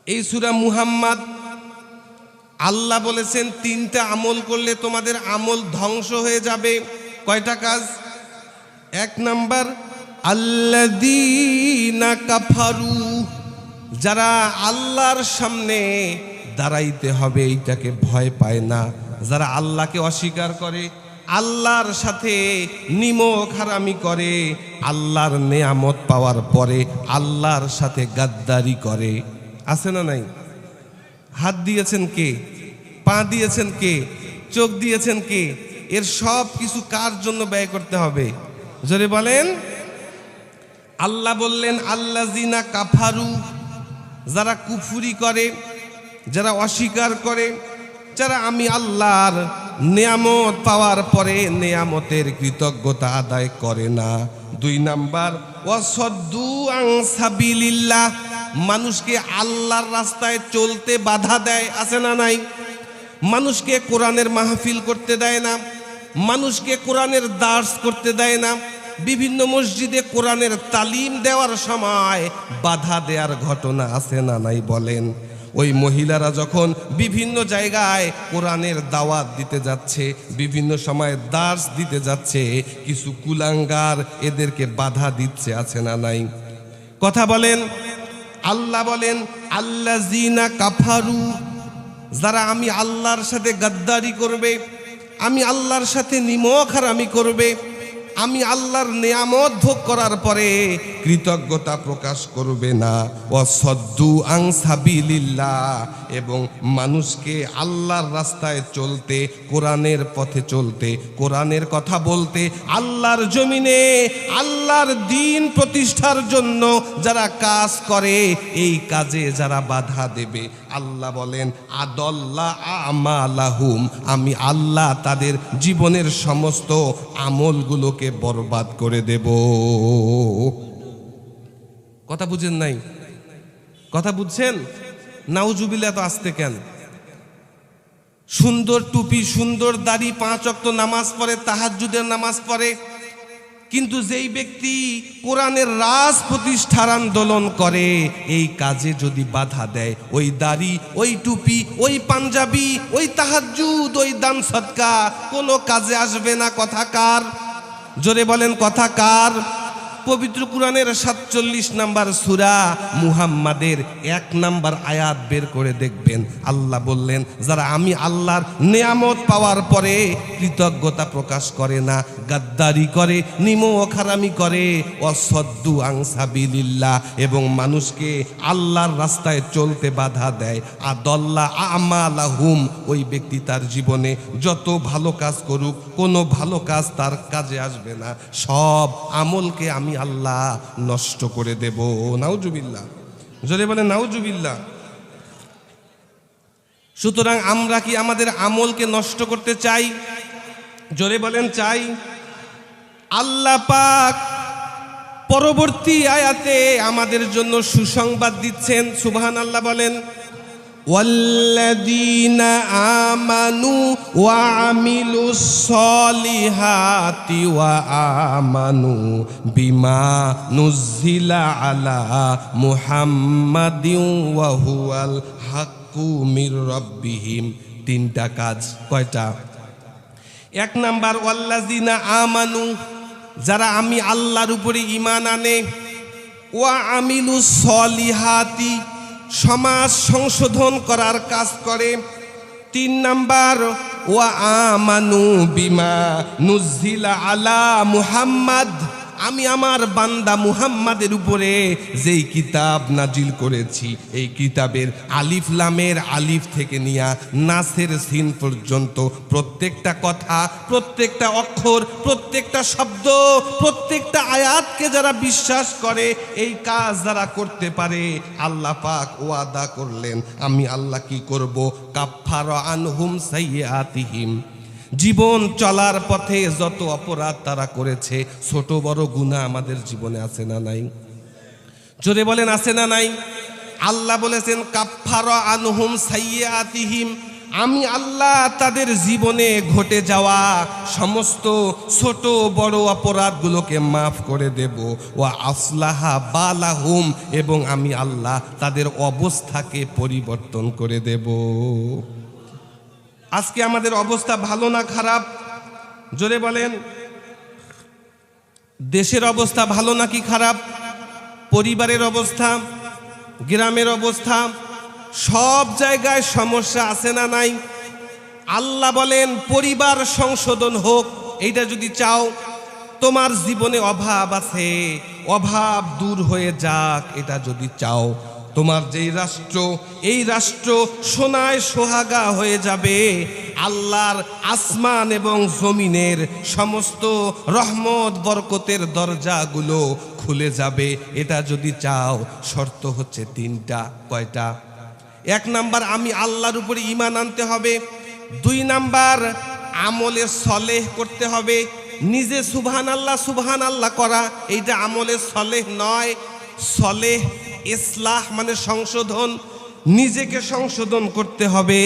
এই সূরা মুহাম্মদ আল্লাহ বলেছেন তিনটা আমল করলে তোমাদের আমল ধ্বংস হয়ে যাবে। কয়টা কাজ? এক নাম্বার, আল্লাযীনা কাফারু, যারা আল্লাহর সামনে দাঁড়াইতে হবে এইটাকে ভয় পায় না, যারা আল্লাহকে অস্বীকার করে, আল্লাহর সাথে নিমক হারামি করে, আল্লাহর নেয়ামত পাওয়ার পরে আল্লাহর সাথে গাদ্দারি করে। আছে না নাই? হাত দিয়েছেন কে? পা দিয়েছেন কে? চোখ দিয়েছেন কে? এর সব কিছু কার জন্য ব্যয় করতে হবে? জোরে বলেন। আল্লাহ বললেন আল্লাযীনা কাফারু, যারা কুফরি করে, যারা অস্বীকার করে, যারা আমি আল্লাহর নেয়ামত পাওয়ার পরে নেয়ামতের কৃতজ্ঞতা আদায় করে না। দুই নাম্বার, ওয়াসাদ্দু আন সাবিলিল্লাহ, মানুষকে আল্লাহর রাস্তায় চলতে বাধা দেয়। আছে না নাই? মানুষকে কোরআনের মাহফিল করতে দেয় না, মানুষকে কোরআনের দার্স করতে দেয় না, বিভিন্ন মসজিদে কোরআনের তালিম দেওয়ার সময় বাধা দেওয়ার ঘটনা আছে না নাই বলেন? ওই মহিলারা যখন বিভিন্ন জায়গায় কোরআনের দাওয়াত দিতে যাচ্ছে, বিভিন্ন সময় দার্স দিতে যাচ্ছে, কিছু কুলাঙ্গার এদেরকে বাধা দিচ্ছে। আছে না নাই? কথা বলেন। আল্লাহ বলেন আল্লাযীনা কাফারু, যারা আমি আল্লাহর সাথে গাদ্দারি করবে, আমি আল্লাহর সাথে নিমক হারামি করবে, আমি আল্লাহর নেয়ামত ভোগ করার পরে কৃতজ্ঞতা প্রকাশ করবে না। ওয়াসাদ্দু আন সাবিলিল্লাহ, এবং মানুষকে আল্লাহর রাস্তায় চলতে, কোরআনের পথে চলতে, কোরআনের কথা বলতে, আল্লাহর জমিনে আল্লাহর দ্বীন প্রতিষ্ঠার জন্য যারা কাজ করে, এই কাজে যারা বাধা দেবে, আল্লাহ বলেন আদাল্লা আমালাহুম, আমি আল্লাহ তাদের জীবনের সমস্ত আমলগুলোকে বরবাদ করে দেব। কথা বুঝেন নাই? কথা বুঝছেন? নাউজুবিল্লাহ। তো আসতে কেন? সুন্দর টুপি, সুন্দর দাড়ি, 5 ওয়াক্ত নামাজ পড়ে, তাহাজ্জুদের নামাজ পড়ে, কিন্তু যেই ব্যক্তি কোরআনের রাজ প্রতিষ্ঠার আন্দোলন করে, এই কাজে যদি বাধা দেয়, ওই দাড়ি, ওই টুপি, ওই পাঞ্জাবি, ওই তাহাজ্জুদ, ওই দান সদকা কোনো কাজে আসবে না। কথা কার? জোরে বলেন, কথা কার? পবিত্র কোরআনের 47 নম্বর সূরা মুহাম্মাদের 1 নম্বর আয়াত বের করে দেখবেন। আল্লাহ বললেন যারা আমি আল্লাহর নেয়ামত পাওয়ার পরে কৃতজ্ঞতা প্রকাশ করে না, গাদ্দারি করে, নিমক হারামি করে, ওয়াসাদ্দু আন সাবিলিল্লাহ, এবং মানুষকে আল্লাহর রাস্তায় চলতে বাধা দেয়, আদাল্লা আমালাহুম, ওই ব্যক্তি তার জীবনে যত ভালো কাজ করুক কোনো ভালো কাজ তার কাজে আসবে না, সব আমলকে আমি আল্লাহ নষ্ট করে দেব। নাউজুবিল্লাহ। জোরে বলে নাউজুবিল্লাহ। সুতরাং আমরা কি আমাদের আমলকে নষ্ট করতে চাই? জোরে বলেন চাই। আল্লাহ পাক পরবর্তী আয়াতে আমাদের জন্য সুসংবাদ দিচ্ছেন। সুবহানাল্লাহ বলেন, ওয়াল্লাযীনা আমানু ওয়া আমিলুস সলিহাতি ওয়া আমানু বিমা নুজ্জিলা আলা মুহাম্মাদিন ওয়া হুয়াল হাক্কু মির রাব্বিহিম। 3টা কাজ। কয়টা? 1 নাম্বার, ওয়াল্লাযীনা আমানু, যারা আমি আল্লাহর উপরে ঈমান আনে, ওয়া আমিলুস সলিহাতি, সমাজ সংশোধন করার কাজ করে। 3 নাম্বার, ওয়া আমানু বিমা নুজ্জিলা আলা মুহাম্মাদ, আমি আমার বান্দা মুহাম্মাদের উপরে যেই কিতাব নাজিল করেছি, এই কিতাবের আলিফ লামের আলিফ থেকে নিয়ে নাসের সিন পর্যন্ত প্রত্যেকটা কথা, প্রত্যেকটা অক্ষর, প্রত্যেকটা শব্দ, প্রত্যেকটা আয়াতকে যারা বিশ্বাস করে, এই কাজ যারা করতে পারে, আল্লাহ পাক ওয়াদা করলেন আমি আল্লাহ কি করব? কাফফারা আনহুম সাইয়্যাতিহিম, জীবন চলার পথে যত অপরাধ তারা করেছে, ছোট বড় গুনাহ আমাদের জীবনে আছে না নাই? জোরে বলেন আছে না নাই? আল্লাহ বলেছেন কাফফারা আনহুম সাইয়্যাতিহিম, আমি আল্লাহ তাদের জীবনে ঘটে যাওয়া সমস্ত ছোট বড় অপরাধগুলোকে মাফ করে দেব। ওয়া আসলাহা বালাহুম, এবং আমি আল্লাহ তাদের অবস্থাকে পরিবর্তন করে দেব। আজকে আমাদের অবস্থা ভালো না খারাপ? জোরে বলেন। দেশের অবস্থা ভালো নাকি খারাপ? পরিবারের অবস্থা, গ্রামের অবস্থা, সব জায়গায় সমস্যা আছে না নাই? আল্লাহ বলেন পরিবার সংশোধন হোক, এইটা যদি চাও। তোমার জীবনে অভাব আছে, অভাব দূর হয়ে যাক, এটা যদি চাও। তোমার যেই রাষ্ট্র, এই রাষ্ট্র সোনায় সোহাগা হয়ে যাবে। আল্লাহর আসমান এবং জমিনের সমস্ত রহমত বরকতের দরজাগুলো খুলে যাবে, এটা যদি চাও। শর্ত হচ্ছে তিনটা। কয়টা? 1 নাম্বার, আমি আল্লাহর উপরে ঈমান আনতে হবে। 2 নাম্বার, আমলে সলেহ করতে হবে। নিজে সুবহান আল্লাহ করা, এইটা আমলে সলেহ নয়। সলেহ ইসলাহ মানে সংশোধন। নিজেকে সংশোধন করতে হবে,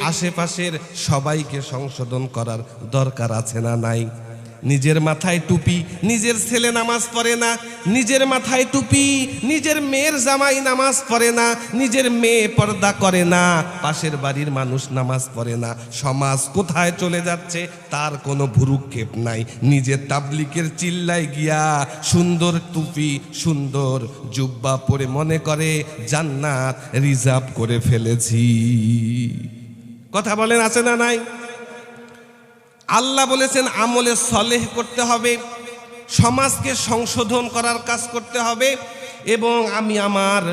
আশেপাশের সবাইকে সংশোধন করার দরকার আছে না নাই? নিজের মাথায় টুপি, নিজের ছেলে নামাজ পড়ে না। নিজের মাথায় টুপি, নিজের মেয়ের জামাই নামাজ পড়ে না। নিজের মেয়ে পর্দা করে না, পাশের বাড়ির মানুষ নামাজ পড়ে না। সমাজ কোথায় চলে যাচ্ছে তার কোনো ভ্রুক্ষেপ নাই। নিজের তাবলিকের চিল্লায় গিয়া সুন্দর টুপি, সুন্দর জুব্বা পরে মনে করে জান্নাত রিজার্ভ করে ফেলেছি। কথা বলেন, আছে না নাই? আল্লাহ বলেছেন আমলে সলেহ করতে হবে, সমাজকে সংশোধন করার কাজ করতে হবে। এবং আমি আমার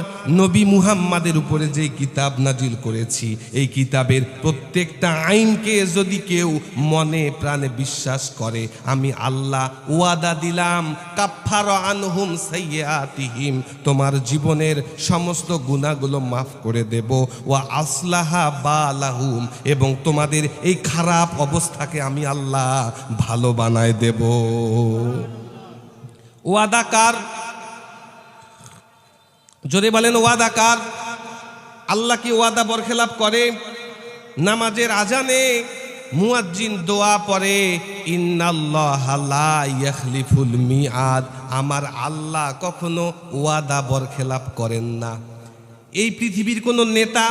নবী মুহাম্মাদের উপরে যে কিতাব নাজিল করেছি, এই কিতাবের প্রত্যেকটা আইনকে যদি কেউ মনে প্রাণে বিশ্বাস করে, আমি আল্লাহ ওয়াদা দিলাম কাফফারা আনহুম সাইয়্যাতিহিম, তোমার জীবনের সমস্ত গুনাহগুলো মাফ করে দেব। ওয়া আসলাহা বালাহুম, এবং তোমাদের এই খারাপ অবস্থাকে আমি আল্লাহ ভালো বানায় দেব। ওয়াদা কার? যদি বলেন ওয়াদা কার? আল্লাহ কি ওয়াদা বরখেলাপ করে? নামাজের আজানে মুয়াজ্জিন দোয়া পড়ে, ইন্নাল্লাহা লা ইয়াখলিফুল মিআদ, আমার আল্লাহ কখনো ওয়াদা বরখেলাপ করেন না। এই পৃথিবীর কোন নেতা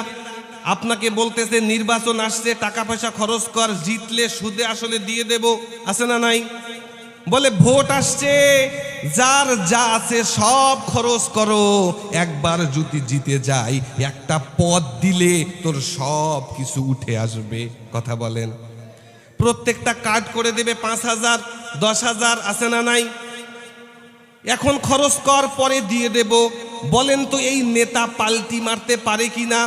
আপনাকে বলতেছে নির্বাচন আসছে, টাকা পয়সা খরচ কর, জিতলে সুদে আসলে দিয়ে দেব, আছে না নাই? বলে ভোট আসছে, যার যা আছে সব খরচ করো, একবার যদি জিতে যাই একটা পদ দিলে তোর সব কিছু উঠে আসবে। কথা বলেন। প্রত্যেকটা কার্ড করে দেবে 5,000 10,000, আছে না নাই? এখন খরচ কর, পরে দিয়ে দেব। বলেন তো এই নেতা পাল্টি মারতে পারে কিনা?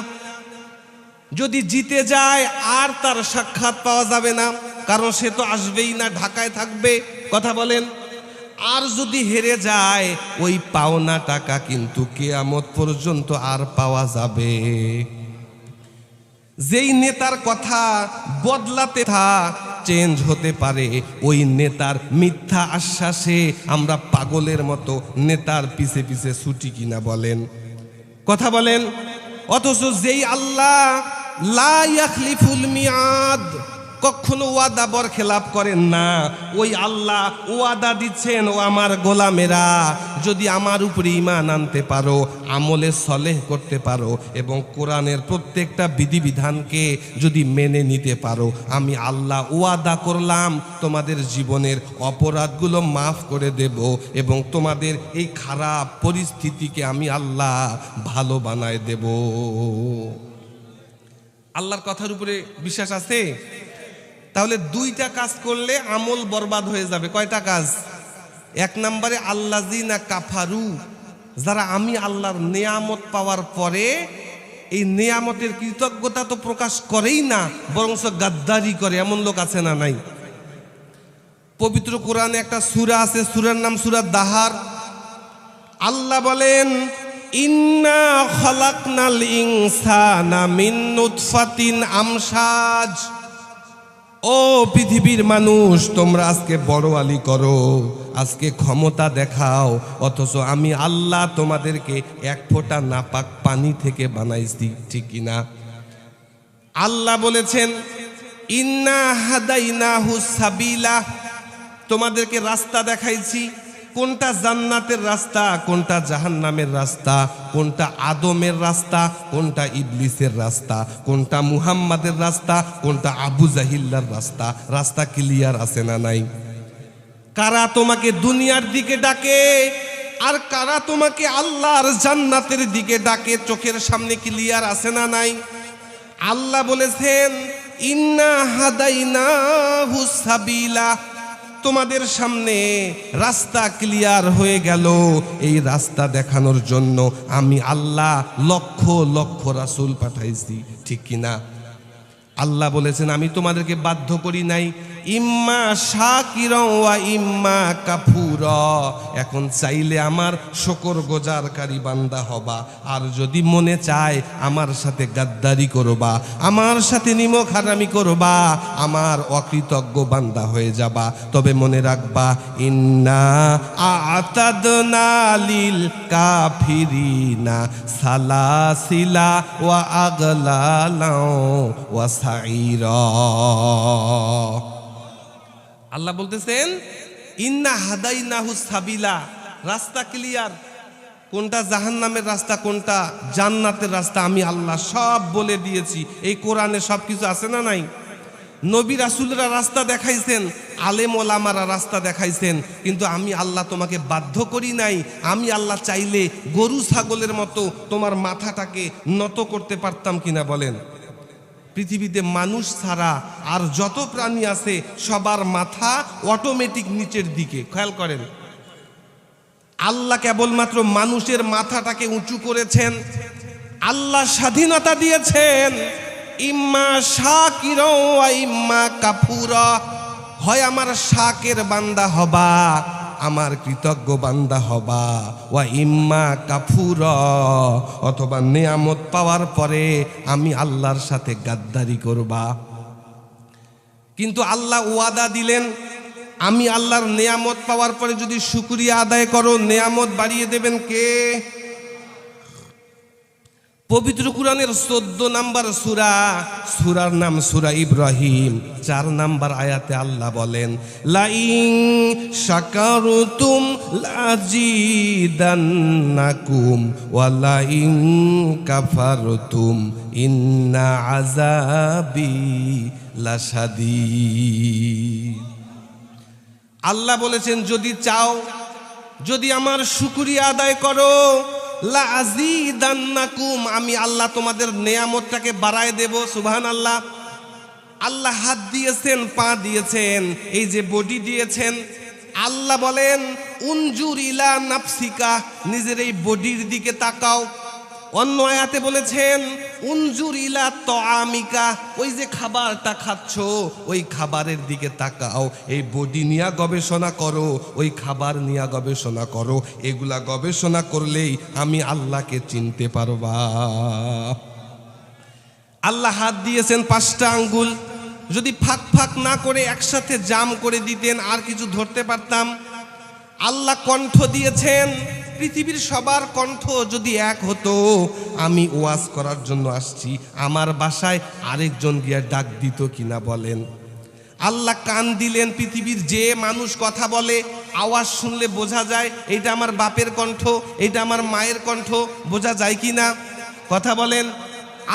যদি জিতে যায় আর তার সাক্ষাৎ পাওয়া যাবে না, কারণ সে তো আসবেই না, ঢাকায় থাকবে। কথা বলেন। আর যদি হেরে যায়, ওই পাওনা টাকা কিন্তু কিয়ামত পর্যন্ত আর পাওয়া যাবে। যেই নেতার কথা বদলাতে চেঞ্জ হতে পারে, ওই নেতার মিথ্যা আশ্বাসে আমরা পাগলের মতো নেতার পিছে পিছে ছুটি কিনা বলেন? কথা বলেন। অথচ যেই আল্লাহ লা ইয়াখলিফুল মিআদ, কখনো ওয়াদা বরখেলাপ করেন না, ওই আল্লাহ ওয়াদা দিচ্ছেন, ও আমার গোলামেরা যদি আমার উপরে ঈমান আনতে পারো, আমলে সলেহ করতে পারো, এবং কোরআনের প্রত্যেকটা বিধিবিধানকে যদি মেনে নিতে পারো, আমি আল্লাহ ওয়াদা করলাম তোমাদের জীবনের অপরাধগুলো মাফ করে দেব, এবং তোমাদের এই খারাপ পরিস্থিতিকে আমি আল্লাহ ভালো বানায় দেব। আল্লাহর কথার উপরে বিশ্বাস আছে? তাহলে 2টা কাজ করলে আমল বরবাদ হয়ে যাবে। কয়টা কাজ? 1 নম্বরে আল্লাযিনা কাফারু, যারা আমি আল্লাহর নিয়ামত পাওয়ার পরে এই নিয়ামতের কৃতজ্ঞতা তো প্রকাশ করেই না, বরঞ্চ গাদ্দারি করে, এমন লোক আছে না নাই? পবিত্র কোরআনে একটা সূরা আছে, সূরার নাম সূরা দাহার। আল্লাহ বলেন, ইন্না খালাকনাল ইনসানা মিন নুতফাতিন আমসাজ। ও পৃথিবীর মানুষ, তোমরা আজকে বড়ওয়ালি করো, আজকে ক্ষমতা দেখাও, অথচ আমি আল্লাহ তোমাদেরকে 1 ফোঁটা নাপাক পানি থেকে বানাইছি, ঠিক কিনা? আল্লাহ বলেছেন ইন্না হাদাইনাহু সাবিলা, তোমাদেরকে রাস্তা দেখাইছি। কোনটা জান্নাতের রাস্তা, কোনটা জাহান্নামের রাস্তা, কোনটা আদমের রাস্তা, কোনটা ইবলিসের রাস্তা, কোনটা মুহাম্মাদের রাস্তা, কোনটা আবু জাহিল্লার রাস্তা। রাস্তা ক্লিয়ার আছে না নাই? কারা তোমাকে দুনিয়ার দিকে ডাকে আর কারা তোমাকে আল্লাহর জান্নাতের দিকে ডাকে, চোখের সামনে ক্লিয়ার আছে না নাই? আল্লাহ বলেছেন ইন্না হাদাইনাহু সাবিলা, তোমাদের সামনে রাস্তা ক্লিয়ার হয়ে গেল। এই রাস্তা দেখানোর জন্য আমি আল্লাহ লক্ষ লক্ষ রাসূল পাঠাইছি, ঠিক কিনা? আল্লাহ বলেছেন আমি তোমাদেরকে বাধ্য করি নাই, ইম্মা শাকিরা ওয়া ইম্মা কাফুরা। এখন চাইলে আমার শুকরগুজারকারী বান্দা হবা, আর যদি মনে চায় আমার সাথে গাদ্দারি করবা, আমার সাথে নিমক হারামি করবা, আমার অকৃতজ্ঞ বান্দা হয়ে যাবা। তবে মনে রাখবা ইন্না আ'তাদনা লিল কাফিরিনা সালাসিলা ওয়া আগলালা ওয়া সাইরা। আল্লাহ বলতেছেন ইন্না হাদাইনাহু সাবিলা, রাস্তা ক্লিয়ার। কোনটা জাহান্নামের রাস্তা, কোনটা জান্নাতের রাস্তা আমি আল্লাহ সব বলে দিয়েছি। এই কোরআনে সব কিছু আছে না নাই? নবী রাসূলরা রাস্তা দেখাইছেন, আলেম ওলামারা রাস্তা দেখাইছেন, কিন্তু আমি আল্লাহ তোমাকে বাধ্য করি নাই। আমি আল্লাহ চাইলে গরু ছাগলের মতো তোমার মাথাটাকে নত করতে পারতাম কিনা বলেন? পৃথিবীতে মানুষ ছাড়া আর যত প্রাণী আছে সবার মাথা অটোমেটিক নিচের দিকে। খেয়াল করেন, আল্লাহ কেবলমাত্র মানুষের মাথাটাকে উঁচু করেছেন। আল্লাহ স্বাধীনতা দিয়েছেন, ইম্মা শাকিরা ওয়া ইম্মা কাফুরা, হয় আমার শাকের বান্দা হবা, আমার কৃতজ্ঞ বান্দা হবা, ওয়া ইম্মা কাফুরা, অথবা নিয়ামত পাওয়ার পরে আমি আল্লাহর সাথে গাদ্দারি করবা। কিন্তু আল্লাহ ওয়াদা দিলেন আমি আল্লাহর নিয়ামত পাওয়ার পরে যদি শুকরিয়া আদায় করো, নিয়ামত বাড়িয়ে দেবেন কে? পবিত্র কুরআনের 14 নম্বর সূরা, সূরার নাম সূরা ইব্রাহিম, 4 নম্বর আয়াতে আল্লাহ বলেন লাইন শাকারতুম লাজিদান্নাকুম ওয়া লাইন কাফারতুম ইন্না আযাবি লাশাদীদ। আল্লাহ বলেছেন যদি চাও, যদি আমার শুকরিয়া আদায় করো, লাযীদান্নাকুম, আমি আল্লাহ তোমাদের নেয়ামতটাকে বাড়ায় দেব। সুবহানাল্লাহ। আল্লাহ হাত দিয়েছেন, পা দিয়েছেন, এই যে বডি দিয়েছেন। আল্লাহ বলেন উনজুর ইলা নাফসিকা, নিজের এই বডির দিকে তাকাও। অন্য আয়াতে বলেছেন উনজুর ইলা তাআমিকা, ওই যে খাবারটা খাচ্ছ ওই খাবারের দিকে তাকাও। এই বডি নিয়ে গবেষণা করো, ওই খাবার নিয়ে গবেষণা করো। এগুলা গবেষণা করলেই আমি আল্লাহকে চিনতে পারবা। আল্লাহ হাত দিয়েছেন 5টা আঙ্গুল, যদি ফাঁক ফাঁক না করে একসাথে জাম করে দিতেন আর কিছু ধরতে পারতাম। আল্লাহ কণ্ঠ দিয়েছেন, পৃথিবীর সবার কণ্ঠ যদি এক হতো, আমি ওয়াজ করার জন্য আসছি, আমার বাসায় আরেকজন গিয়া ডাক দিত কিনা বলেন? আল্লাহ কান দিলেন, পৃথিবীর যে মানুষ কথা বলে আওয়াজ শুনলে বোঝা যায় এটা আমার বাপের কণ্ঠ, এটা আমার মায়ের কণ্ঠ, বোঝা যায় কিনা? কথা বলেন।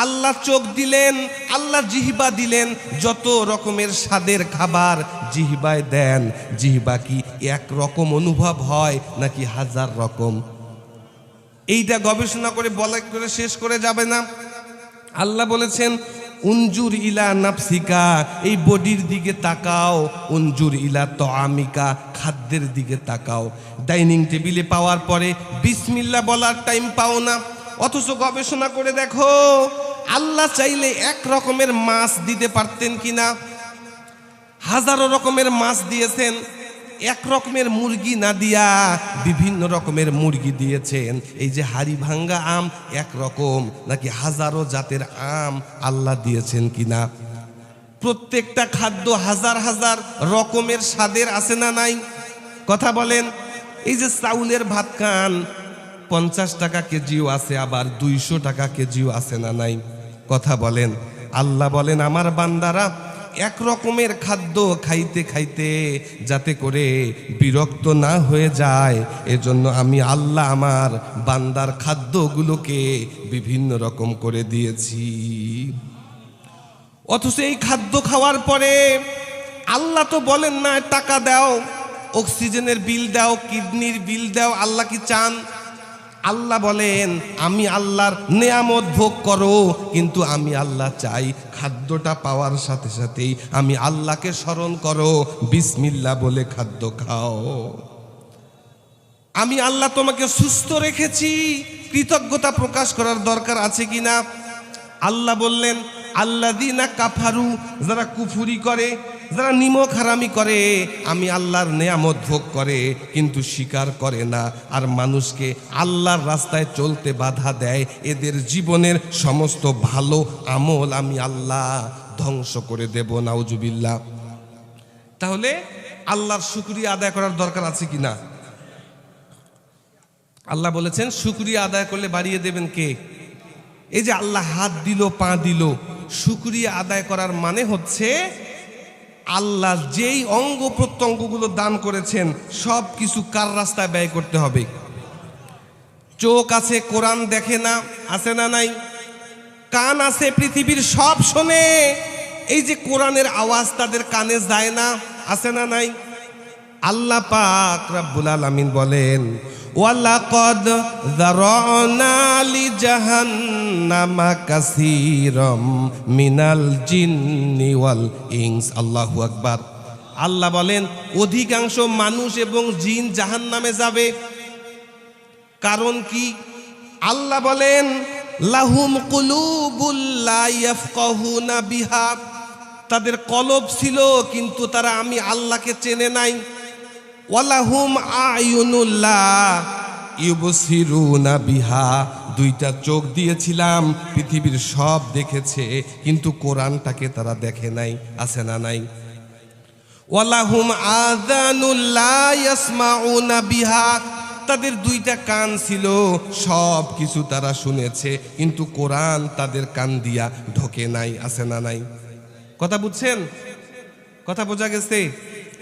আল্লাহ চোখ দিলেন, আল্লাহ জিহ্বা দিলেন, যত রকমের স্বাদের খাবার জিহ্বায় দেন, জিহ্বা কি এক রকম অনুভব হয় নাকি হাজার রকম? এইটা গবেষণা করে বলা করে শেষ করে যাবে না। আল্লাহ বলেছেন উনজুর ইলা নাফসিকা, এই বডির দিকে তাকাও। উনজুর ইলা তাআমিকা, খাদ্যের দিকে তাকাও। ডাইনিং টেবিলে পাওয়ার পরে বিসমিল্লাহ বলার টাইম পাও না, অথচ গবেষণা করে দেখো আল্লাহ চাইলে এক রকমের মাছ দিতে পারতেন কিনা? হাজারো রকমের মাছ দিয়েছেন, এক রকমের মুরগি না দিয়া বিভিন্ন রকমের মুরগি দিয়েছেন। এই যে হাড়ি ভাঙ্গা আম এক রকম নাকি হাজারো জাতের আম আল্লাহ দিয়েছেন কিনা? প্রত্যেকটা খাদ্য হাজার হাজার রকমের স্বাদের আছে না নাই? কথা বলেন। এই যে চাউলের ভাত খান, 50 টাকা কেজিও আছে, আবার 200 টাকা কেজিও আছে না নাই? কথা বলেন। আল্লাহ বলেন আমার বান্দারা এক রকমের খাদ্য খাইতে খাইতে যাতে করে বিরক্ত না হয়ে যায়, এজন্য আমি আল্লাহ আমার বান্দার খাদ্যগুলোকে বিভিন্ন রকম করে দিয়েছি। অথচ এই খাদ্য খাওয়ার পরে আল্লাহ তো বলেন না টাকা দাও, অক্সিজেনের বিল দাও, কিডনির বিল দাও। আল্লাহ কি চান? আল্লাহ বলেন আমি আল্লাহর নেয়ামত ভোগ করো, কিন্তু আমি আল্লাহ চাই খাদ্যটা পাওয়ার সাথে সাথেই আমি আল্লাহকে স্মরণ করো, বিসমিল্লাহ বলে খাদ্য খাও। আমি আল্লাহ তোমাকে সুস্থ রেখেছি, কৃতজ্ঞতা প্রকাশ করার দরকার আছে কিনা? আল্লাহ বললেন আল্লাযীনা কাফারু, যারা কুফরি করে, যারা নিমক হারামি করে, আমি আল্লাহর নেয়ামত ভোগ করে কিন্তু স্বীকার করে না, আর মানুষকে আল্লাহর রাস্তায় চলতে বাধা দেয়, এদের জীবনের সমস্ত ভালো আমল আমি আল্লাহ ধ্বংস করে দেব। নাউজুবিল্লাহ। তাহলে আল্লাহর শুকরিয়া আদায় করার দরকার আছে কিনা? আল্লাহ বলেছেন শুকরিয়া আদায় করলে বাড়িয়ে দেবেন কে? এই যে আল্লাহ হাত দিল, পা দিল, শুকরিয়া আদায় করার মানে হচ্ছে আল্লাহ যেই অঙ্গ প্রত্যঙ্গগুলো দান করেছেন সব কিছু কার রাস্তায় ব্যয় করতে হবে। চোখ আছে, কোরআন দেখে না, আছে না নাই? কান আছে, পৃথিবীর সব শোনে, এই যে কোরআনের আওয়াজ তাদের কানে যায় না, আছে না নাই? আল্লাহ পাক রব্বুল আলামিন বলেন ওয়ালাকাদ যারানা লিজাহান্নামা কাসীরাম মিনাল জিন্নি ওয়াল ইনস। আল্লাহু আকবার। আল্লাহ বলেন অধিকাংশ মানুষ এবং জিন জাহান্নামে যাবে। কারণ কি? আল্লাহ বলেন লাহুম কুলুবুল লা ইয়াফকাহুনা বিহা, তাদের কলব ছিল কিন্তু তারা আমি আল্লাহকে চেনে নাই। ওয়ালাহুম আয়ুনুল্লা ইউবসিরুনা বিহা, দুইটা চোখ দিয়েছিলাম, পৃথিবীর সব দেখেছে কিন্তু কোরআনটাকে তারা দেখে নাই, আছে না নাই? ওয়ালাহুম আযানুল্লা ইয়াসমাউনা বিহা, তাদের দুইটা কান ছিল, সব কিছু তারা শুনেছে কিন্তু কোরআন তাদের কান দিয়া ঢোকে নাই, আছে না নাই? কথা বুঝছেন? কথা বোঝা গেছে?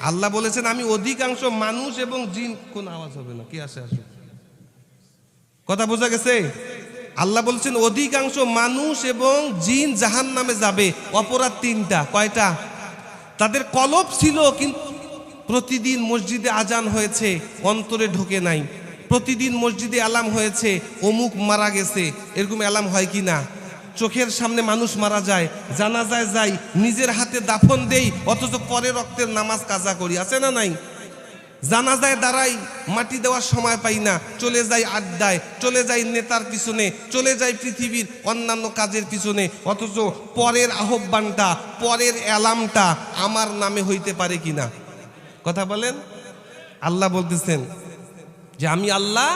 আল্লাহ বলেছেন আমি অধিকাংশ মানুষ এবং জিন, কোন আওয়াজ হবে না, কি আসে আসুক। কথা বোঝা গেছে? আল্লাহ বলছেন অধিকাংশ মানুষ এবং জিন জাহান্নামে যাবে। অপরাধ তিনটা। কয়টা? তাদের কলব ছিল কিন্তু প্রতিদিন মসজিদে আজান হয়েছে, অন্তরে ঢোকে নাই। প্রতিদিন মসজিদে অ্যালার্ম হয়েছে অমুক মারা গেছে, এরকম অ্যালার্ম হয় কি না? চোখের সামনে মানুষ মারা যায়, জানাজায় যাই, নিজের হাতে দাফন দেই, অথচ পরে রক্তের নামাজ কাজা করি, আছে না নাই? জানাজায় দাঁড়াই, মাটি দেওয়ার সময় পাই না, চলে যাই আড্ডায়, চলে যাই নেতার পিছনে, চলে যাই পৃথিবীর অন্যান্য কাজের পিছনে, অথচ পরের আহ্বানটা, পরের অ্যালার্মটা আমার নামে হইতে পারে কিনা? কথা বলেন। আল্লাহ বলতেছেন যে আমি আল্লাহ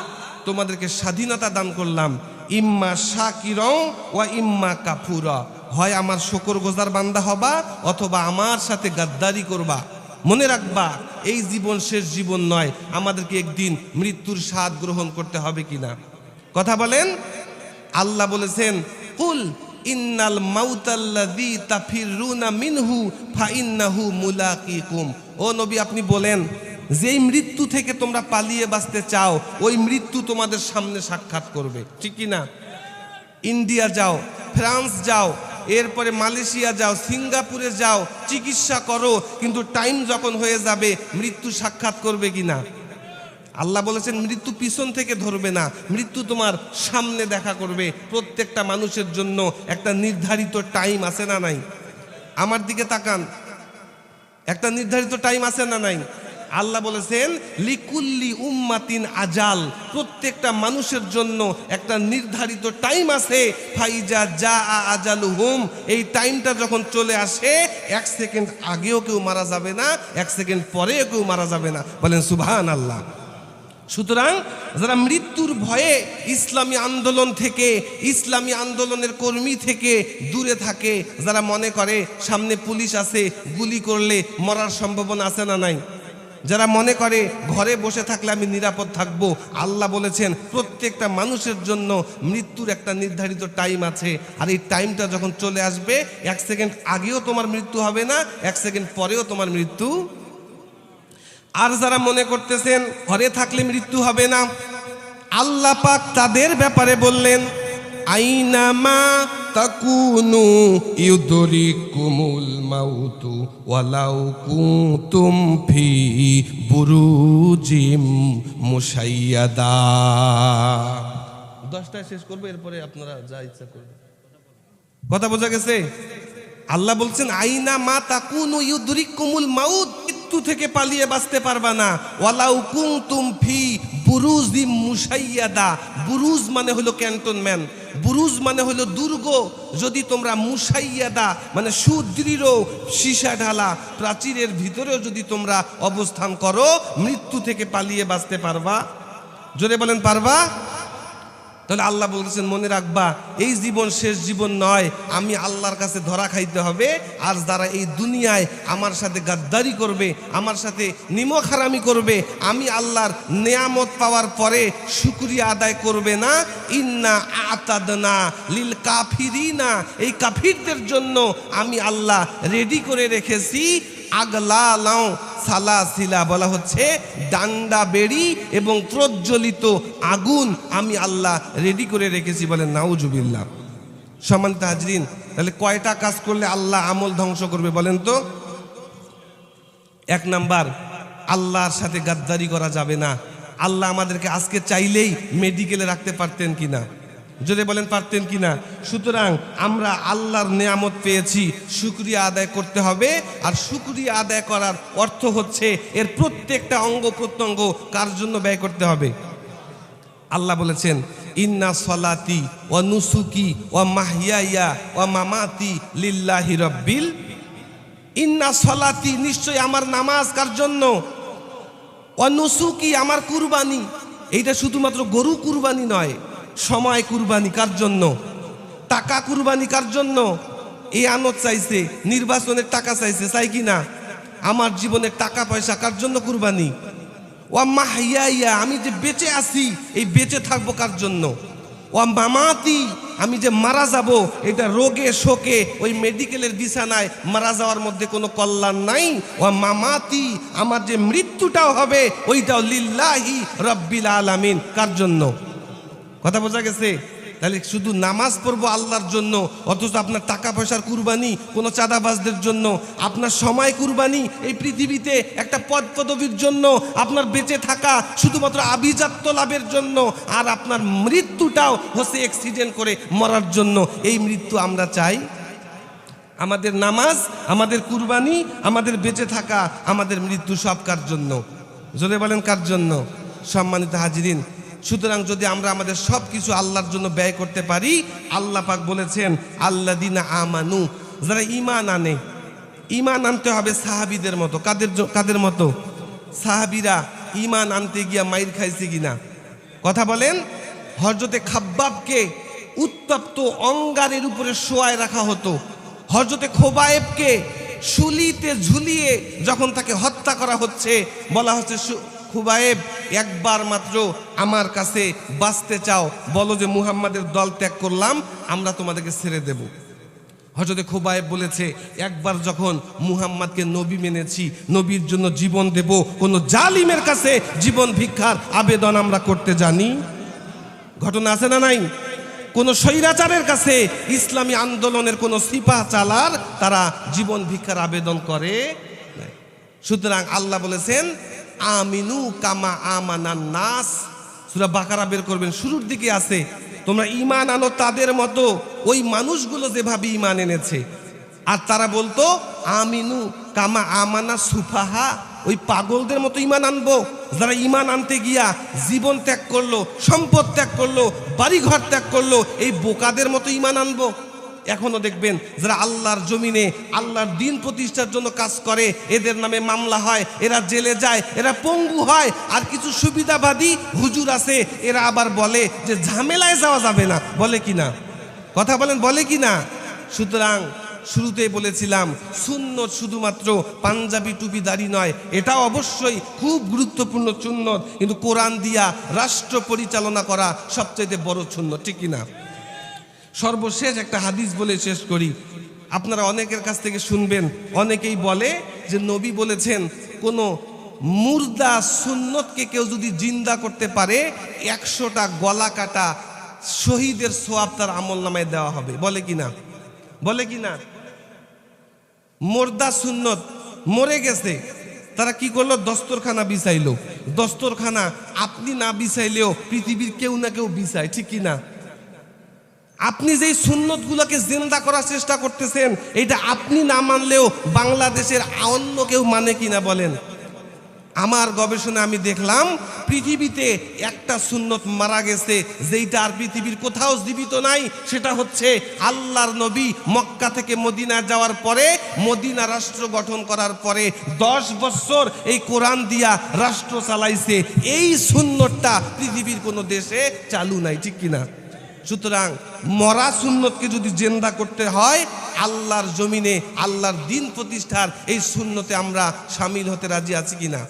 তোমাদেরকে স্বাধীনতা দান করলাম, ইম্মা শাকিরা ওয়া ইম্মা কাফুরা, হয় আমার শুকরগুজার বান্দা হবা অথবা আমার সাথে গাদ্দারি করবা। মনে রাখবা এই জীবন শেষ জীবন নয়, আমাদেরকে একদিন মৃত্যুর স্বাদ গ্রহণ করতে হবে কিনা? কথা বলেন। আল্লাহ বলেছেন কুল ইন্নাল মাউতাল্লাযী তাফিরুনা মিনহু ফাইন্নাহু মুলাকিকুম। ও নবী আপনি বলেন যেই মৃত্যু থেকে তোমরা পালিয়ে বাঁচতে চাও ওই মৃত্যু তোমাদের সামনে সাক্ষাৎ করবে, ঠিক কি না? ইন্ডিয়া যাও, ফ্রান্স যাও, এরপরে মালয়েশিয়া যাও, সিঙ্গাপুরে যাও, চিকিৎসা করো, কিন্তু টাইম যখন হয়ে যাবে মৃত্যু সাক্ষাৎ করবে কিনা? আল্লাহ বলেছেন মৃত্যু পিছন থেকে ধরবে না, মৃত্যু তোমার সামনে দেখা করবে। প্রত্যেকটা মানুষের জন্য একটা নির্ধারিত টাইম আছে না নাই? আমার দিকে তাকান, একটা নির্ধারিত টাইম আছে না নাই? আল্লাহ বলেছেন লিকুল্লি উম্মাতিন আজাল, প্রত্যেকটা মানুষের জন্য একটা নির্ধারিত টাইম আছে। ফাইজা জা আজালুহুম, এই টাইমটা যখন চলে আসে 1 সেকেন্ড আগেও কেউ মারা যাবে না, 1 সেকেন্ড পরেও কেউ মারা যাবে না। বলেন সুবহানাল্লাহ। সুতরাং যারা মৃত্যুর ভয়ে ইসলামী আন্দোলন থেকে, ইসলামী আন্দোলনের কর্মী থেকে দূরে থাকে, যারা মনে করে সামনে পুলিশ আছে, গুলি করলে মরার সম্ভাবনা আছে না নাই? যারা মনে করে ঘরে বসে থাকলে আমি নিরাপদ থাকবো, আল্লাহ বলেছেন প্রত্যেকটা মানুষের জন্য মৃত্যুর একটা নির্ধারিত টাইম আছে, আর এই টাইমটা যখন চলে আসবে 1 সেকেন্ড আগেও তোমার মৃত্যু হবে না, 1 সেকেন্ড পরেও তোমার মৃত্যু। আর যারা মনে করতেছেন ঘরে থাকলে মৃত্যু হবে না, আল্লাহ পাক তাদের ব্যাপারে বললেন আইনামা তাকুনু ইউদরিকুমুল মাউতু ওয়ালাউ কুনতুম ফি বুরুজিম মুশাইয়াদা। 10টায় শেষ করবো, এরপরে আপনারা যা ইচ্ছা করবেন। কথা বোঝা গেছে? আল্লাহ বলছেন আইনা মা তাকুনু ইউদরিকুমুল মাউত, মৃত্যু থেকে পালিয়ে বাঁচতে পারবা না। ওয়ালাউ কুনতুম ফি বুরুজিম মুশাইয়াদা, বুরুজ মানে হলো ক্যান্টনমেন্ট, বুরুজ মানে হলো দুর্গ। যদি তোমরা মুশাইয়াদা মানে সুদৃঢ় সীসা ঢালা প্রাচীরের ভিতরেও যদি তোমরা অবস্থান করো, মৃত্যু থেকে পালিয়ে বাঁচতে পারবা? জোরে বলেন পারবা? তাহলে আল্লাহ বলছেন মনে রাখবা এই জীবন শেষ জীবন নয়, আমি আল্লাহর কাছে ধরা খাইতে হবে। আর যারা এই দুনিয়ায় আমার সাথে গাদ্দারি করবে, আমার সাথে নিমক হারামি করবে, আমি আল্লাহর নেয়ামত পাওয়ার পরে শুকরিয়া আদায় করবে না, ইন্না আতাদনা লিল কাফিরিনা, এই কাফিরদের জন্য আমি আল্লাহ রেডি করে রেখেছি আগলালাও সালাসিলা, বলা হচ্ছে ডান্ডা বেড়ি এবং প্রজ্বলিত আগুন আমি আল্লাহ রেডি করে রেখেছি। বলেন নাউজুবিল্লাহ। সম্মানিত হাজরিন, তাহলে কয়টা কাজ করলে আল্লাহ আমল ধ্বংস করবে বলেন তো? 1 নাম্বার, আল্লাহর সাথে গাদ্দারি করা যাবে না। আল্লাহ আমাদেরকে আজকে চাইলেই মেডিকেলে রাখতে পারতেন কিনা? যদি বলেন পারতেন কিনা? সুতরাং আমরা আল্লাহর নেয়ামত পেয়েছি, শুকরিয়া আদায় করতে হবে। আর শুকরিয়া আদায় করার অর্থ হচ্ছে এর প্রত্যেকটা অঙ্গ প্রত্যঙ্গ কার জন্য ব্যয় করতে হবে? আল্লাহ বলেছেন ইন্না সলাতি ওয়া নুসুকি ওয়া মাহইয়া ওয়া মামাতি লিল্লাহি রাব্বিল, ইন্না সলাতি নিশ্চয় আমার নামাজ কার জন্য, ওয়া নুসুকি আমার কুরবানি। এইটা শুধুমাত্র গরু কুরবানি নয়, সময় কুরবানি কার জন্য, টাকা কুরবানি কার জন্য? এই আনত চাইছে, নির্বাচনের টাকা চাইছে, চাই কি না? আমার জীবনের টাকা পয়সা কার জন্য কুরবানি? ওয়া মাহইয়া আমি যে বেঁচে আছি, এই বেঁচে থাকবো কার জন্য? ওয়া মামাতি আমি যে মারা যাব, এটা রোগে শোকে ওই মেডিকেলের বিছানায় মারা যাওয়ার মধ্যে কোনো কল্যাণ নাই। ওয়া মামাতি আমার যে মৃত্যুটাও হবে, ওইটাও লিল্লাহি রাব্বিল আলামিন, কার জন্য? কথা বোঝা গেছে? তাহলে শুধু নামাজ পড়বো আল্লাহর জন্য, অথচ আপনার টাকা পয়সার কুরবানি কোনো চাঁদাবাজদের জন্য, আপনার সময় কুরবানি এই পৃথিবীতে একটা পদ পদবীর জন্য, আপনার বেঁচে থাকা শুধুমাত্র আভিজাত্য লাভের জন্য, আর আপনার মৃত্যুটাও হচ্ছে অ্যাক্সিডেন্ট করে মরার জন্য। এই মৃত্যু আমরা চাই? আমাদের নামাজ, আমাদের কুরবানি, আমাদের বেঁচে থাকা, আমাদের মৃত্যু সব কার জন্য? যদি বলেন কার জন্য? সম্মানিত হাজিরিন, সুতরাং যদি আমরা আমাদের সব কিছু আল্লাহর জন্য ব্যয় করতে পারি, আল্লাহ পাক বলেছেন আল্লাযিনা আমানু, যারা ঈমান আনে। ঈমান আনতে হবে সাহাবীদের মতো। কাদের মতো? সাহাবীরা ঈমান আনতে গিয়া মাইর খাইছে কিনা? কথা বলেন। হযরতে খাব্বাবকে উত্তপ্ত অঙ্গারের উপরে শোয়ায় রাখা হতো। হযরতে খোবায়েবকে শুলিতে ঝুলিয়ে যখন তাকে হত্যা করা হচ্ছে, বলা হচ্ছে খুবায়েব একবার মাত্র আমার কাছে বাঁচতে চাও, বলো যে মুহাম্মাদের দল ত্যাগ করলাম, আমরা তোমাদেরকে ছেড়ে দেব। হযরতে খুবায়েব বলেছে একবার যখন মুহাম্মাদকে নবী মেনেছি, নবীর জন্য জীবন দেব, কোন জালিমের কাছে জীবন ভিক্ষার আবেদন আমরা করতে জানি? ঘটনা আছে না নাই? কোন স্বৈরাচারের কাছে ইসলামী আন্দোলনের কোন সিপাহ চালার তারা জীবন ভিক্ষার আবেদন করে? সুতরাং আল্লাহ বলেছেন আমিনু কামা আমানান নাস। সূরা বাকারা বের করবেন, শুরুর দিকে আছে তোমরা ঈমান আনো তাদের মতো, ওই মানুষগুলো যেভাবে ঈমান এনেছে। আর তারা বলতো আমিনু কামা আমানা সুফাহা, ওই পাগলদের মতো ঈমান আনবো, যারা ঈমান আনতে গিয়া জীবন ত্যাগ করলো, সম্পদ ত্যাগ করলো, বাড়িঘর ত্যাগ করলো, এই বোকাদের মতো ঈমান আনবো। এখনো দেখবেন যারা আল্লাহর জমিনে আল্লাহর দ্বীন প্রতিষ্ঠার জন্য কাজ করে, এদের নামে মামলা হয়, এরা জেলে যায়, এরা পঙ্গু হয়। আর কিছু সুবিধাবাদী হুজুর আছে, এরা আবার বলে যে ঝামেলায় যাওয়া যাবে না, বলে কি না? কথা বলেন, বলে কি না? সুতরাং শুরুতেই বলেছিলাম সুন্নত শুধুমাত্র পাঞ্জাবি টুপি দাড়ি নয়, এটা অবশ্যই খুব গুরুত্বপূর্ণ সুন্নত, কিন্তু কোরআন দিয়া রাষ্ট্র পরিচালনা করা সবচেয়ে বড় সুন্নত, ঠিক কিনা? সর্বশেষ একটা হাদিস বলে শেষ করি। আপনারা অনেকের কাছ থেকে শুনবেন, অনেকেই বলে যে নবী বলেছেন কোনো মুর্দা সুন্নতকে কেউ যদি জিন্দা করতে পারে 100টা গলা কাটা শহীদের সোয়াব তার আমল নামায় দেওয়া হবে। বলে কি না? বলে কি না? মুর্দা সুন্নত মরে গেছে, তারা কি করলো? দস্তরখানা বিছাইলো। দস্তরখানা আপনি না বিছাইলেও পৃথিবীর কেউ না কেউ বিছায়, ঠিক কি না? আপনি যেই সুন্নতগুলোকে জিন্দা করার চেষ্টা করতেছেন, এটা আপনি না মানলেও বাংলাদেশের অন্য কেউ মানে কিনা বলেন? আমার গবেষণা আমি দেখলাম পৃথিবীতে একটা সুন্নত মারা গেছে যেইটা আর পৃথিবীর কোথাও জীবিত নাই, সেটা হচ্ছে আল্লাহর নবী মক্কা থেকে মদিনা যাওয়ার পরে, মদিনা রাষ্ট্র গঠন করার পরে 10 বছর এই কোরআন দিয়া রাষ্ট্র চালাইছে। এই সুন্নতটা পৃথিবীর কোনো দেশে চালু নাই, ঠিক কিনা? সুতরাং মরা সুন্নতকে যদি জিন্দা করতে হয়, আল্লাহর জমিনে আল্লাহর দিন প্রতিষ্ঠার এই সুন্নতে আমরা শামিল হতে রাজি আছি কিনা?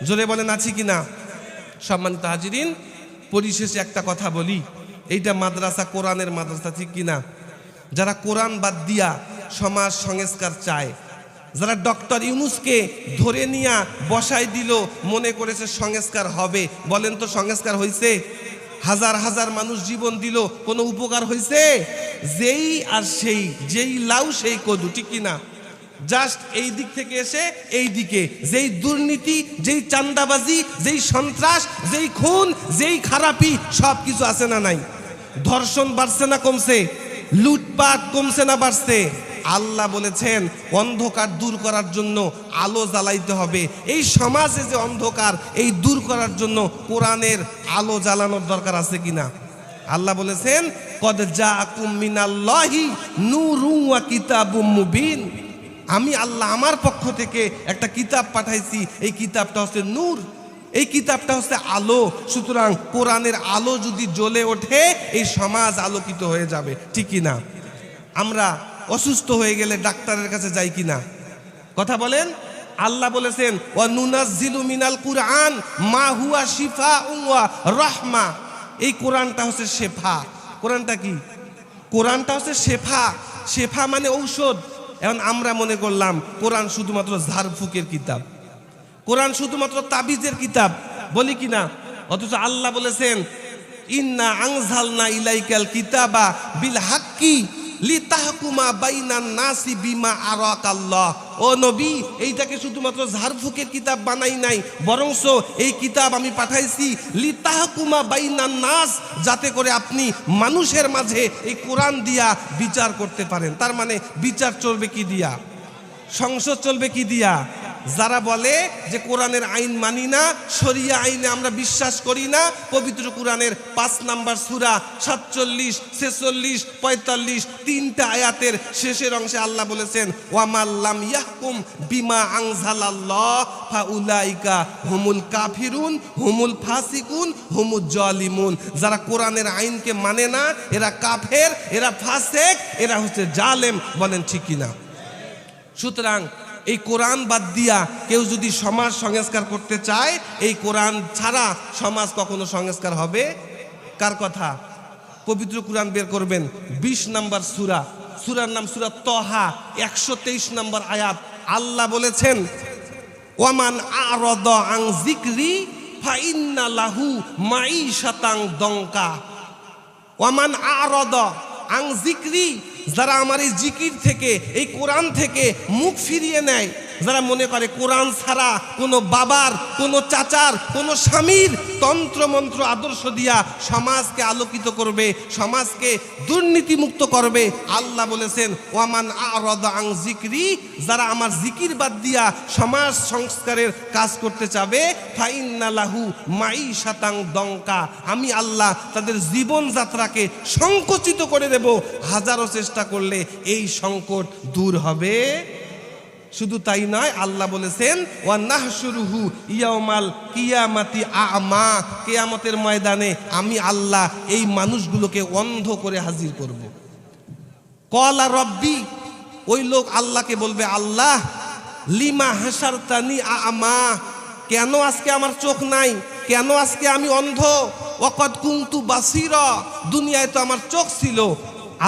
জোরে বলেন আছি কিনা? সম্মানিত হাজিরিন, পরিশেষে একটা কথা বলি, এইটা মাদ্রাসা, কোরআনের মাদ্রাসা, ঠিক কিনা? যারা কোরআন বাদ দিয়া সমাজ সংস্কার চায়, যারা ডক্টর ইউনূসকে ধরে নিয়ে বসাই দিল, মনে করেছে সংস্কার হবে, বলেন তো সংস্কার হয়েছে? হাজার হাজার মানুষ জীবন দিল, কোনো উপকার হয়েছে? যেই আর সেই, যেই লাউ সেই কদু, ঠিক কিনা? জাস্ট এই দিক থেকে এসে এই দিকে যেই দুর্নীতি, যেই চাঁদাবাজি, যেই সন্ত্রাস, যেই খুন, যেই খারাপি, সব কিছু আছে না নাই? ধর্ষণ বাড়ছে না কমছে? লুটপাট কমছে না বাড়ছে? আল্লাহ বলেছেন অন্ধকার দূর করার জন্য আলো জ্বালাইতে হবে। এই সমাজে যে অন্ধকার, এই দূর করার জন্য কোরআনের আলো জ্বালানোর দরকার আছে কিনা? আল্লাহ বলেছেন কদ জাআকুম মিনাল্লাহি নূরুন ওয়া কিতাবুম মুবিন। আমি আল্লাহ আমার পক্ষ থেকে একটা কিতাব পাঠাইছি, এই কিতাবটা হচ্ছে নূর, এই কিতাবটা হচ্ছে আলো। সুতরাং কোরআনের আলো যদি জ্বলে ওঠে, এই সমাজ আলোকিত হয়ে যাবে, ঠিক কিনা? আমরা অসুস্থ হয়ে গেলে ডাক্তারের কাছে যাই কিনা? কথা বলেন। আল্লাহ বলেছেন ওয়া নুনাজ্জিলু মিনাল কুরআন মা হুয়া শিফাউন ওয়া রাহমা। এই কোরআনটা হচ্ছে শেফা। কোরআনটা কি? কোরআনটা হচ্ছে শেফা। শেফা মানে ঔষধ। এখন আমরা মনে করলাম কোরআন শুধুমাত্র ঝাড়ফুঁকের কিতাব, কোরআন শুধুমাত্র তাবিজের কিতাব, বলি কিনা? অথচ আল্লাহ বলেছেন ইন্না আনজালনা ইলাইকাল কিতাবা বিল হাক্কি লিতাহকুমা বাইনান নাসি বিমা আরাকাল্লাহ। ও নবী, এইটাকে শুধুমাত্র ঝাড়ফুঁকের কিতাব বানাই নাই, বরংস এই কিতাব আমি পাঠাইছি লিতাহকুমা বাইনান নাস, যাতে করে আপনি মানুষের মাঝে এই কোরআন দিয়া বিচার করতে পারেন। তার মানে বিচার চলবে কি দিয়া? সংসদ চলবে কি দিয়া? যারা বলে যে কোরআনের আইন মানি না, শরিয়া আইনে আমরা বিশ্বাস করি না, পবিত্র কোরআনের 5 নাম্বার সূরা 47, 46, 45 তিনটা আয়াতের শেষের অংশে আল্লাহ বলেছেন ওয়ামাল্লাম ইয়াহকুম বিমা আনজালাল্লাহ ফাউলাইকা হুমুল কাফিরুন হুমুল ফাসিকুন হুমুজ জালিমুন। যারা কোরআনের আইনকে মানে না, এরা কাফের, এরা ফাসেক, এরা হচ্ছে জালেম। বলেন ঠিক কিনা? সুতরাং এই কোরআন বাদ দিয়া কেউ যদি সমাজ সংস্কার করতে চায়, এই কোরআন ছাড়া সমাজ কখনো সংস্কার হবে? কার কথা? পবিত্র কোরআন বের করবেন, 20 নাম্বার সূরা, সূরার নাম সূরা তহা, 123 নাম্বার আয়াত। আল্লাহ বলেছেন ওয়ামান আরাদা আন যিকরি ফাইন্না লাহু মাঈশাতান দঙ্কা। ওয়ামান আরাদা আন যিকরি, যারা আমার এই জিকির থেকে, এই কোরআন থেকে মুখ ফিরিয়ে নেয়, যারা মনে করে কোরআন ছাড়া কোনো বাবার, কোনো চাচার, কোনো স্বামীর তন্ত্রমন্ত্র আদর্শ দিয়া সমাজকে আলোকিত করবে, সমাজকে দুর্নীতিমুক্ত করবে, আল্লাহ বলেছেন ওয়ামান আরাদা আন যিকরি, যারা আমার জিকির বাদ দিয়া সমাজ সংস্কারের কাজ করতে চাবে, ফাইন্না লাহু মাঈশাতান দঙ্কা, আমি আল্লাহ তাদের জীবনযাত্রাকে সংকুচিত করে দেব। হাজারো চেষ্টা করলে এই সংকট দূর হবে? শুধু তাই নয়, আল্লাহ বলেছেন ওয়া নাহশুরুহু ইয়াউমাল কিয়ামাতি আমা, কিয়ামতের ময়দানে আমি আল্লাহ এই মানুষগুলোকে অন্ধ করে হাজির করব। ক্বালা রব্বি ওই লোক আল্লাহকে বলবে, আল্লাহ লিমা হাসারতানি আমা, কেন আজকে আমার চোখ নাই, কেন আজকে আমি অন্ধ, ওয়াকাদ কুনতু বাসীরা, দুনিয়ায় তো আমার চোখ ছিল।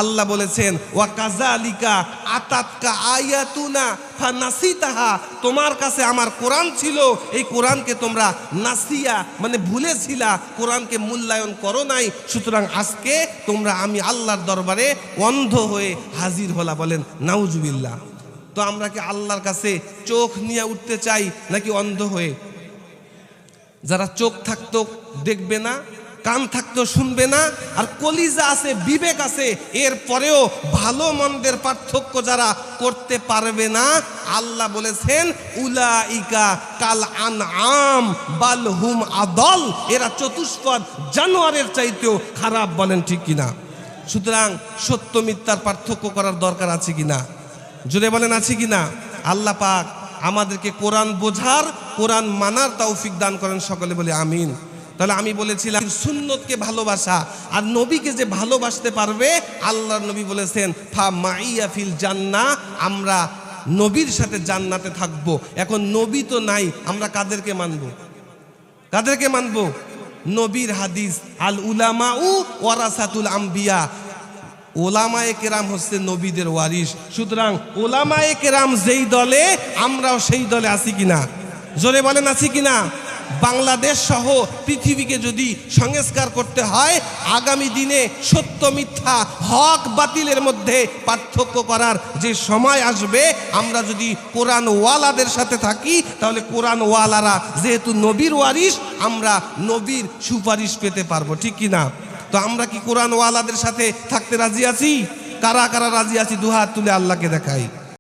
আল্লাহ বলেছেন, ওয়া কাযালিকা আতাতকা আয়াতুনা ফানাসিতাহা, তোমার কাছে আমার কোরআন ছিল, এই কোরআনকে তোমরা নাসিয়া মানে ভুলেছিলা, কোরআনকে মূল্যায়ন করো নাই, সুতরাং আজকে তোমরা আমি আল্লাহর দরবারে অন্ধ হয়ে হাজির হলা। বলেন নাউজুবিল্লাহ। তো আমরা কি আল্লাহর কাছে চোখ নিয়ে উঠতে চাই নাকি অন্ধ হয়ে? যারা চোখ থাকতো দেখবে না, কান থাকতো শুনবে না, আর কলিজা আছে, বিবেক আছে, এরপরেও ভালো মন্দের পার্থক্য যারা করতে পারবে না, আল্লাহ বলেছেন উলাইকা কাল আনআম বাল হুম আদল, এরা চতুষ্পদ জানোয়ারের চাইতেও খারাপ। বলেন ঠিক কিনা? সুতরাং সত্য মিথ্যার পার্থক্য করার দরকার আছে কিনা? জোরে বলেন আছে কিনা? আল্লাহ পাক আমাদেরকে কোরআন বোঝার, কোরআন মানার তৌফিক দান করেন, সকলে বলে আমিন। তাহলে আমি বলেছিলাম সুন্নতকে ভালোবাসা, আর নবীকে যে ভালোবাসতে পারবে, আল্লাহর নবী বলেছেন ফা মাইয়া ফিল জান্নাহ, আমরা নবীর সাথে জান্নাতে থাকব। এখন নবী তো নাই, আমরা কাদেরকে মানব? কাদেরকে মানব? নবীর হাদিস, আল উলামাউ ওয়ারাসাতুল আম্বিয়া, ওলামায়ে কেরাম হচ্ছে নবীদের ওয়ারিস। সুতরাং ওলামায়ে কেরাম যেই দলে, আমরাও সেই দলে আছি কিনা? জোরে বলেন আছি কিনা? বাংলাদেশ সহ পৃথিবীকে যদি সংস্কার করতে হয়, আগামী দিনে সত্য মিথ্যা, হক বাতিলের মধ্যে পার্থক্য করার যে সময় আসবে, আমরা যদি কোরআন ওয়ালাদের সাথে থাকি, তাহলে কোরআন ওয়ালারা যেহেতু নবীর ওয়ারিস, আমরা নবীর সুপারিশ পেতে পারবো। ঠিক কিনা? তো আমরা কি কোরআন ওয়ালাদের সাথে থাকতে রাজি আছি? কারা কারা রাজি আছি দুহাত তুলে আল্লাহকে দেখাই।